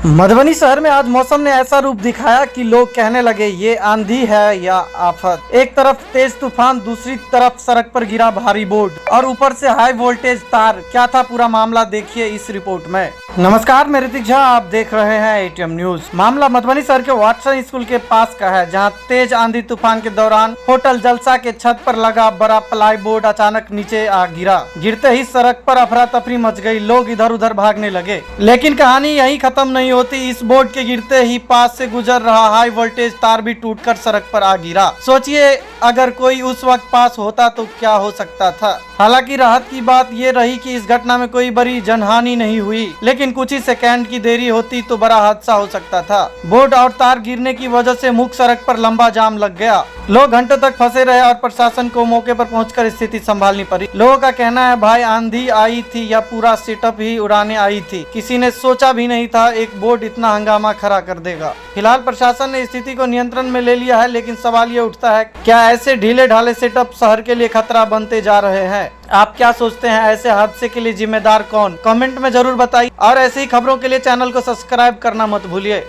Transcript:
मधुबनी शहर में आज मौसम ने ऐसा रूप दिखाया कि लोग कहने लगे ये आंधी है या आफत। एक तरफ तेज तूफान, दूसरी तरफ सड़क पर गिरा भारी बोर्ड और ऊपर से हाई वोल्टेज तार। क्या था पूरा मामला, देखिए इस रिपोर्ट में। नमस्कार, मैं ऋतिक झा, आप देख रहे हैं एटीएम न्यूज। मामला मधुबनी शहर के वाटसन स्कूल के पास का है, जहां तेज आंधी तूफान के दौरान होटल जलसा के छत पर लगा बड़ा प्लाई बोर्ड अचानक नीचे आ गिरा। गिरते ही सड़क पर अफरा तफरी मच गई, लोग इधर उधर भागने लगे। लेकिन कहानी यही खत्म नहीं होती। इस बोर्ड के गिरते ही पास से गुजर रहा हाई वोल्टेज तार भी टूटकर सड़क पर आ गिरा। सोचिए अगर कोई उस वक्त पास होता तो क्या हो सकता था। हालांकि राहत की बात ये रही कि इस घटना में कोई बड़ी जनहानि नहीं हुई, लेकिन कुछ ही सेकंड की देरी होती तो बड़ा हादसा हो सकता था। बोर्ड और तार गिरने की वजह से मुख्य सड़क पर लंबा जाम लग गया। लोग घंटों तक फंसे रहे और प्रशासन को मौके पर पहुंचकर स्थिति संभालनी पड़ी। लोगों का कहना है भाई आंधी आई थी या पूरा सेटअप ही उड़ाने आई थी, किसी ने सोचा भी नहीं था एक बोर्ड इतना हंगामा खड़ा कर देगा। फिलहाल प्रशासन ने स्थिति को नियंत्रण में ले लिया है, लेकिन सवाल ये उठता है क्या ऐसे ढीले ढाले सेटअप शहर के लिए खतरा बनते जा रहे हैं। आप क्या सोचते हैं, ऐसे हादसे के लिए जिम्मेदार कौन? कमेंट में जरूर बताइए और ऐसी ही खबरों के लिए चैनल को सब्सक्राइब करना मत भूलिए।